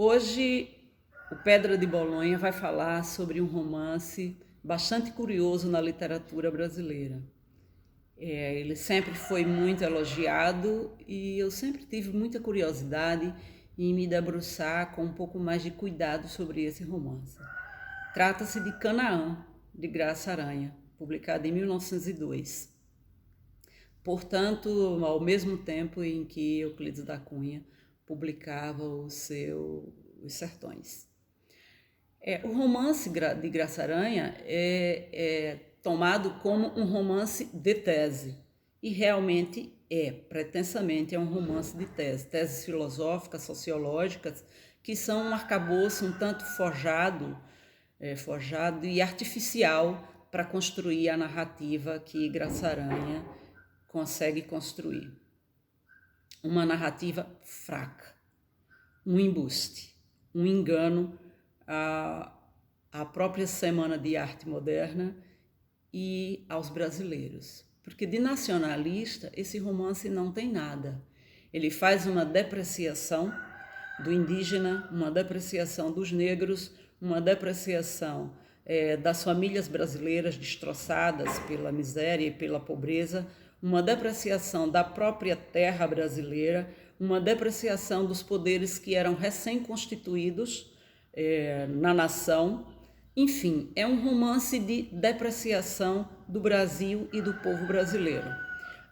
Hoje, o Pedra de Bolonha vai falar sobre um romance bastante curioso na literatura brasileira. Ele sempre foi muito elogiado e eu sempre tive muita curiosidade em me debruçar com um pouco mais de cuidado sobre esse romance. Trata-se de Canaã, de Graça Aranha, publicado em 1902. Portanto, ao mesmo tempo em que Euclides da Cunha publicava Os Sertões. O romance de Graça Aranha é tomado como um romance de tese, e realmente pretensamente é um romance de tese, teses filosóficas, sociológicas, que são um arcabouço um tanto forjado e artificial para construir a narrativa que Graça Aranha consegue construir. Uma narrativa fraca, um embuste, um engano à própria Semana de Arte Moderna e aos brasileiros. Porque de nacionalista esse romance não tem nada. Ele faz uma depreciação do indígena, uma depreciação dos negros, uma depreciação das famílias brasileiras destroçadas pela miséria e pela pobreza, uma depreciação da própria terra brasileira, uma depreciação dos poderes que eram recém-constituídos na nação. Enfim, é um romance de depreciação do Brasil e do povo brasileiro.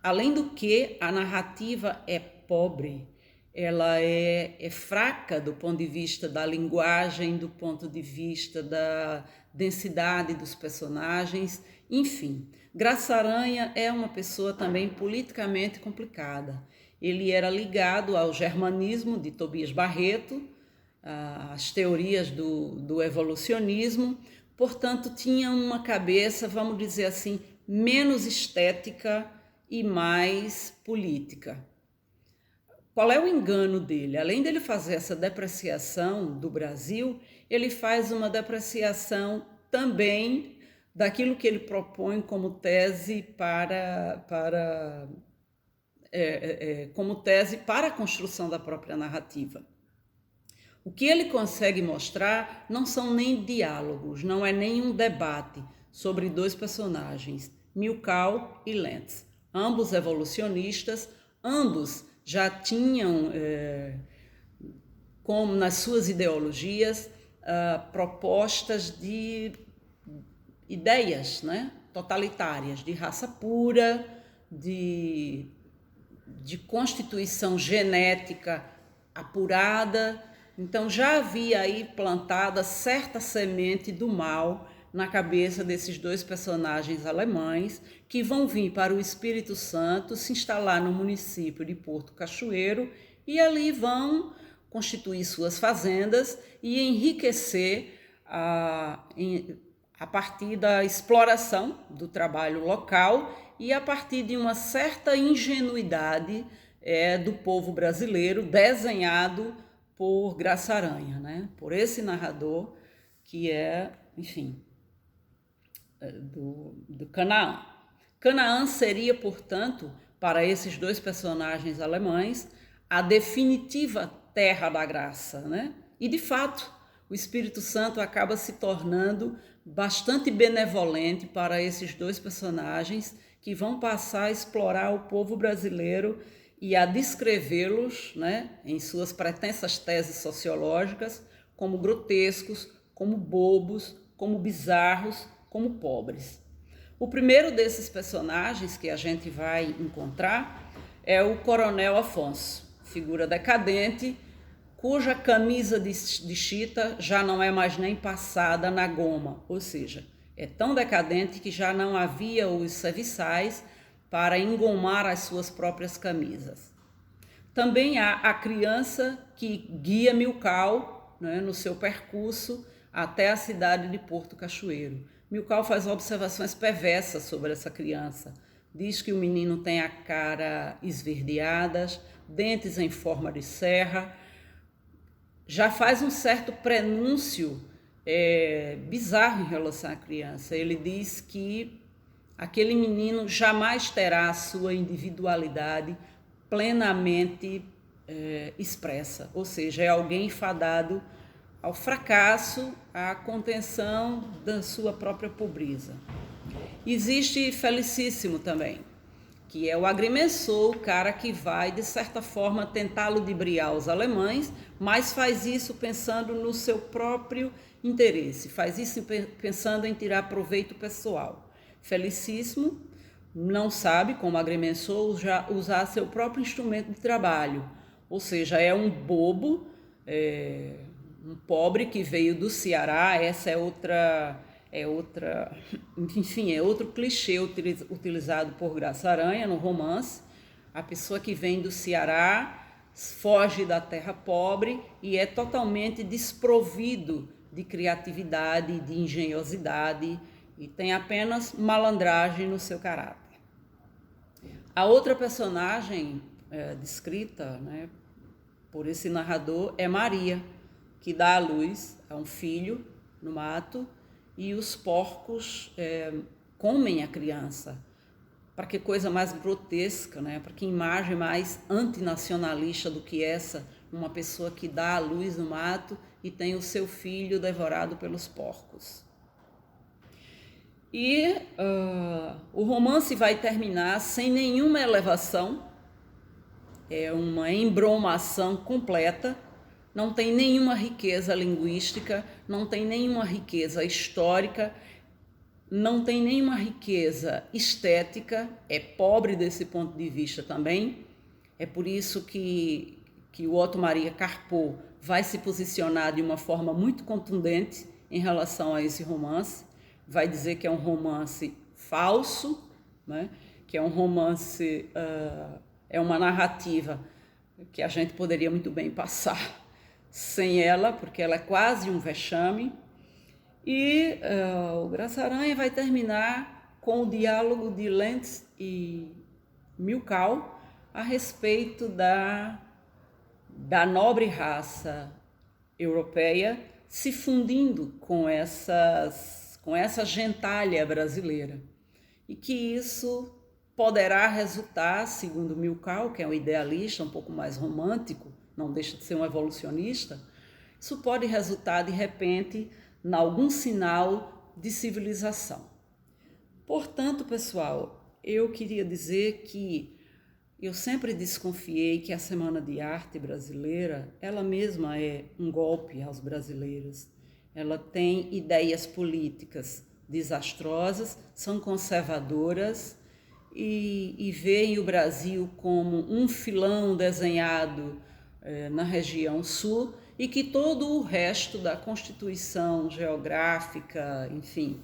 Além do que, a narrativa é pobre, ela é fraca do ponto de vista da linguagem, do ponto de vista da densidade dos personagens, enfim. Graça Aranha é uma pessoa também politicamente complicada. Ele era ligado ao germanismo de Tobias Barreto, as teorias do evolucionismo, portanto tinha uma cabeça, vamos dizer assim, menos estética e mais política. Qual é o engano dele? Além dele fazer essa depreciação do Brasil, ele faz uma depreciação também daquilo que ele propõe como tese para a construção da própria narrativa. O que ele consegue mostrar não são nem diálogos, não é nem um debate sobre dois personagens, Milkau e Lentz, ambos evolucionistas, ambos já tinham, como nas suas ideologias, propostas de ideias, né, totalitárias, de raça pura, de constituição genética apurada. Então já havia aí plantada certa semente do mal na cabeça desses dois personagens alemães que vão vir para o Espírito Santo, se instalar no município de Porto Cachoeiro e ali vão constituir suas fazendas e enriquecer a partir da exploração do trabalho local e a partir de uma certa ingenuidade do povo brasileiro desenhado por Graça Aranha, né? Por esse narrador que enfim, do Canaã. Canaã seria, portanto, para esses dois personagens alemães, a definitiva terra da graça, né? E, de fato, o Espírito Santo acaba se tornando bastante benevolente para esses dois personagens que vão passar a explorar o povo brasileiro e a descrevê-los, né, em suas pretensas teses sociológicas, como grotescos, como bobos, como bizarros, como pobres. O primeiro desses personagens que a gente vai encontrar é o Coronel Afonso, figura decadente, cuja camisa de chita já não é mais nem passada na goma, ou seja, é tão decadente que já não havia os serviçais para engomar as suas próprias camisas. Também há a criança que guia Milkau, né, no seu percurso até a cidade de Porto Cachoeiro. Milkau faz observações perversas sobre essa criança. Diz que o menino tem a cara esverdeada, dentes em forma de serra. Já faz um certo prenúncio bizarro em relação à criança. Ele diz que aquele menino jamais terá a sua individualidade plenamente expressa, ou seja, é alguém fadado ao fracasso, à contenção da sua própria pobreza. Existe Felicíssimo também, que é o agrimensor, o cara que vai, de certa forma, tentar ludibriar os alemães, mas faz isso pensando no seu próprio interesse, faz isso pensando em tirar proveito pessoal. Felicíssimo não sabe, como agrimensor, usar seu próprio instrumento de trabalho, ou seja, é um bobo, um pobre que veio do Ceará. Essa enfim, é outro clichê utilizado por Graça Aranha no romance. A pessoa que vem do Ceará foge da terra pobre e é totalmente desprovido de criatividade, de engenhosidade, e tem apenas malandragem no seu caráter. A outra personagem descrita, né, por esse narrador é Maria, que dá à luz a um filho no mato, e os porcos comem a criança. Para que coisa mais grotesca, né? Para que imagem mais antinacionalista do que essa, uma pessoa que dá à luz no mato e tem o seu filho devorado pelos porcos. E o romance vai terminar sem nenhuma elevação, é uma embromação completa, não tem nenhuma riqueza linguística, não tem nenhuma riqueza histórica, não tem nenhuma riqueza estética, é pobre desse ponto de vista também. É por isso que o Otto Maria Carpo vai se posicionar de uma forma muito contundente em relação a esse romance. Vai dizer que é um romance falso, né? Que é um romance, é uma narrativa que a gente poderia muito bem passar sem ela, porque ela é quase um vexame. E o Graça Aranha vai terminar com o diálogo de Lentz e Milkau a respeito da nobre raça europeia se fundindo com essa gentalha brasileira. E que isso poderá resultar, segundo Milkau, que é um idealista um pouco mais romântico, não deixa de ser um evolucionista, isso pode resultar, de repente, em algum sinal de civilização. Portanto, pessoal, eu queria dizer que eu sempre desconfiei que a Semana de Arte brasileira, ela mesma é um golpe aos brasileiros. Ela tem ideias políticas desastrosas, são conservadoras e veem o Brasil como um filão desenhado na região sul, e que todo o resto da Constituição geográfica, enfim,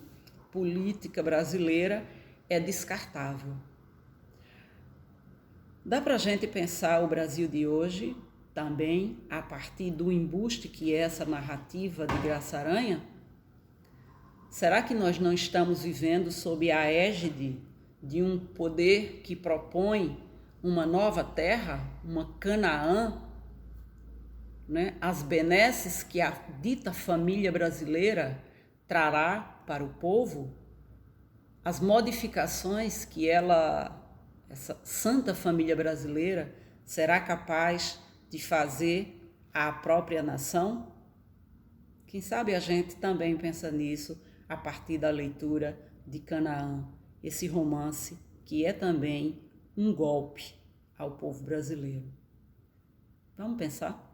política brasileira é descartável. Dá para a gente pensar o Brasil de hoje também a partir do embuste que é essa narrativa de Graça Aranha? Será que nós não estamos vivendo sob a égide de um poder que propõe uma nova terra, uma Canaã, né? As benesses que a dita família brasileira trará para o povo, as modificações que essa santa família brasileira, será capaz de fazer à própria nação? Quem sabe a gente também pensa nisso a partir da leitura de Canaã, esse romance que é também um golpe ao povo brasileiro. Vamos pensar?